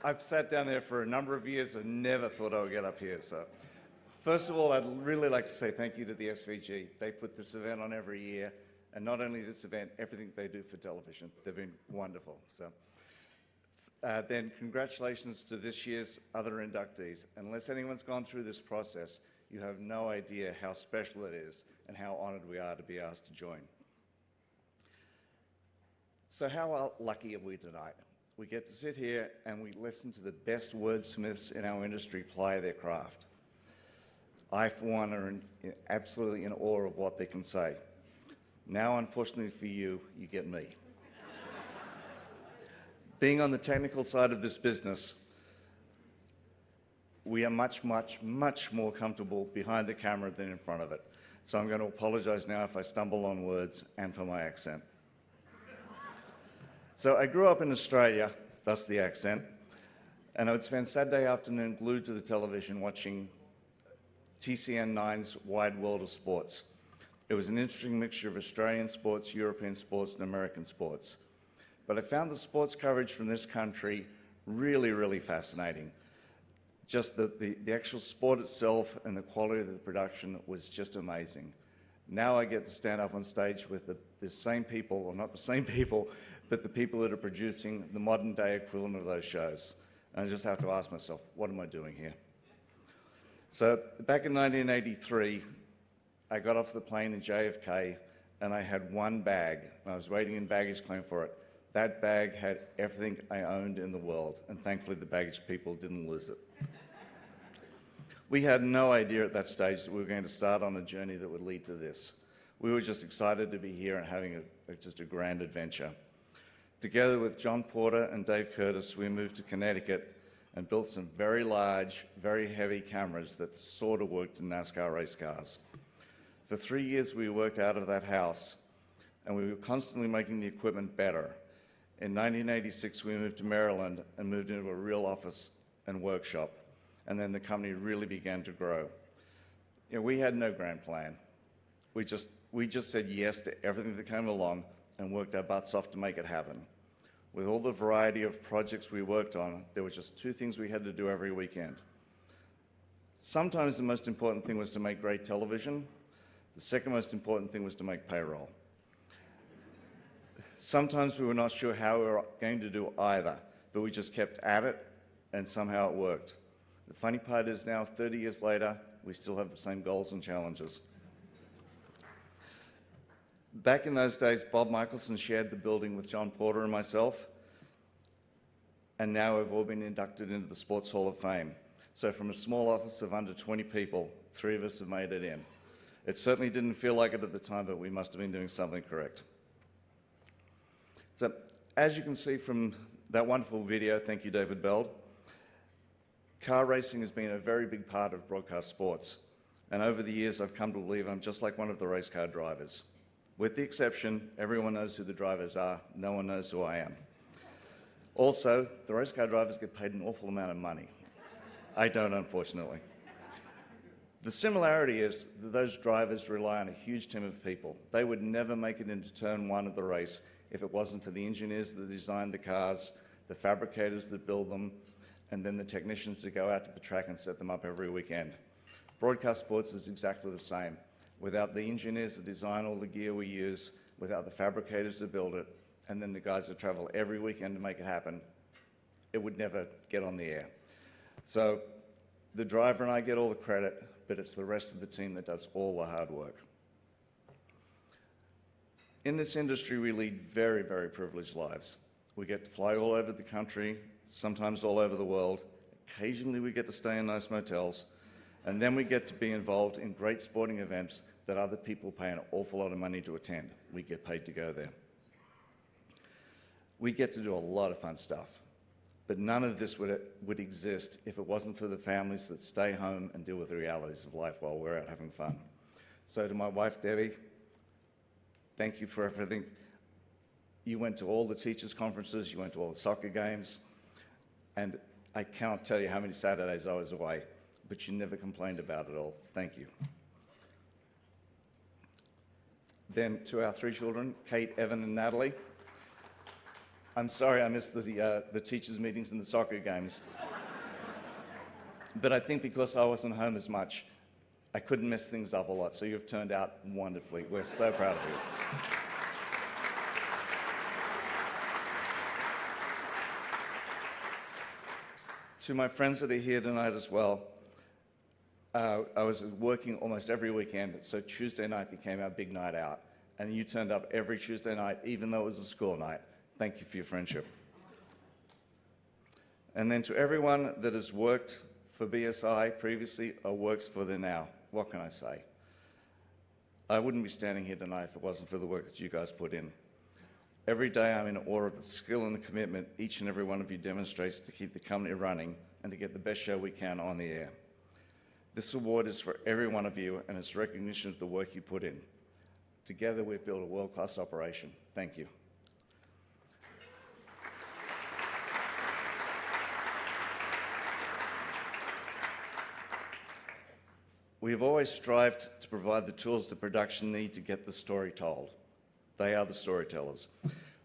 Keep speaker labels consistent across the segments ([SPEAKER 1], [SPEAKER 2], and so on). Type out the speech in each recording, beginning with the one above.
[SPEAKER 1] I've sat down there for a number of years and never thought I would get up here. So, first of all, I'd really like to say thank you to the SVG. They put this event on every year, and not only this event, everything they do for television. They've been wonderful. So, then congratulations to this year's other inductees. Unless anyone's gone through this process, you have no idea how special it is and how honored we are to be asked to join. So how lucky are we tonight? We get to sit here and we listen to the best wordsmiths in our industry ply their craft. I, for one, are absolutely in awe of what they can say. Now, unfortunately for you, you get me. Being on the technical side of this business, we are much, much, much more comfortable behind the camera than in front of it. So I'm going to apologize now if I stumble on words and for my accent. So I grew up in Australia, thus the accent, and I would spend Saturday afternoon glued to the television watching TCN9's Wide World of Sports. It was an interesting mixture of Australian sports, European sports, and American sports. But I found the sports coverage from this country really, really fascinating. Just the actual sport itself and the quality of the production was just amazing. Now I get to stand up on stage with the same people, or not the same people, but the people that are producing the modern day equivalent of those shows. And I just have to ask myself, what am I doing here? So back in 1983, I got off the plane in JFK and I had one bag, and I was waiting in baggage claim for it. That bag had everything I owned in the world, and thankfully the baggage people didn't lose it. We had no idea at that stage that we were going to start on a journey that would lead to this. We were just excited to be here and having just a grand adventure. Together with John Porter and Dave Curtis, we moved to Connecticut and built some very large, very heavy cameras that sort of worked in NASCAR race cars. For 3 years, we worked out of that house, and we were constantly making the equipment better. In 1986, we moved to Maryland and moved into a real office and workshop. And then the company really began to grow. You know, we had no grand plan. We just said yes to everything that came along and worked our butts off to make it happen. With all the variety of projects we worked on, there were just two things we had to do every weekend. Sometimes the most important thing was to make great television. The second most important thing was to make payroll. Sometimes we were not sure how we were going to do either, but we just kept at it, and somehow it worked. The funny part is now, 30 years later, we still have the same goals and challenges. Back in those days, Bob Michelson shared the building with John Porter and myself, and now we've all been inducted into the Sports Hall of Fame. So from a small office of under 20 people, 3 of us have made it in. It certainly didn't feel like it at the time, but we must have been doing something correct. So as you can see from that wonderful video, thank you, David Beld, car racing has been a very big part of broadcast sports, and over the years I've come to believe I'm just like one of the race car drivers. With the exception, everyone knows who the drivers are, no one knows who I am. Also, the race car drivers get paid an awful amount of money. I don't, unfortunately. The similarity is that those drivers rely on a huge team of people. They would never make it into turn 1 of the race if it wasn't for the engineers that designed the cars, the fabricators that build them, and then the technicians that go out to the track and set them up every weekend. Broadcast sports is exactly the same. Without the engineers that design all the gear we use, without the fabricators that build it, and then the guys that travel every weekend to make it happen, it would never get on the air. So the driver and I get all the credit, but it's the rest of the team that does all the hard work. In this industry, we lead very, very privileged lives. We get to fly all over the country, sometimes all over the world. Occasionally we get to stay in nice motels, and then we get to be involved in great sporting events that other people pay an awful lot of money to attend. We get paid to go there. We get to do a lot of fun stuff, but none of this would exist if it wasn't for the families that stay home and deal with the realities of life while we're out having fun. So to my wife, Debbie, thank you for everything. You went to all the teachers' conferences, you went to all the soccer games, and I cannot tell you how many Saturdays I was away, but you never complained about it all. Thank you. Then to our 3 children, Kate, Evan, and Natalie. I'm sorry I missed the teachers' meetings and the soccer games. But I think because I wasn't home as much, I couldn't mess things up a lot, so you've turned out wonderfully. We're so proud of you. To my friends that are here tonight as well, I was working almost every weekend, so Tuesday night became our big night out. And you turned up every Tuesday night, even though it was a school night. Thank you for your friendship. And then to everyone that has worked for BSI previously or works for them now, what can I say? I wouldn't be standing here tonight if it wasn't for the work that you guys put in. Every day I'm in awe of the skill and the commitment each and every one of you demonstrates to keep the company running and to get the best show we can on the air. This award is for every one of you and it's recognition of the work you put in. Together we've built a world-class operation. Thank you. We have always strived to provide the tools the production need to get the story told. They are the storytellers.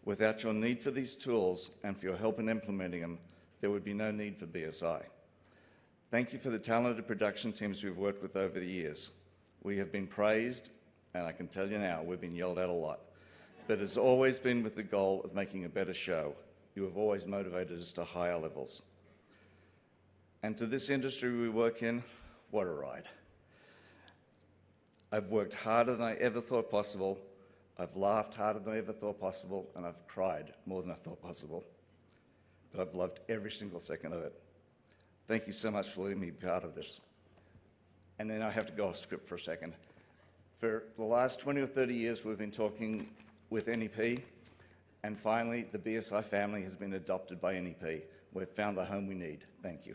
[SPEAKER 1] Without your need for these tools and for your help in implementing them, there would be no need for BSI. Thank you for the talented production teams we've worked with over the years. We have been praised, and I can tell you now, we've been yelled at a lot. But it's always been with the goal of making a better show. You have always motivated us to higher levels. And to this industry we work in, what a ride. I've worked harder than I ever thought possible. I've laughed harder than I ever thought possible, and I've cried more than I thought possible. But I've loved every single second of it. Thank you so much for letting me be part of this. And then I have to go off script for a second. For the last 20 or 30 years, we've been talking with NEP, and finally, the BSI family has been adopted by NEP. We've found the home we need. Thank you.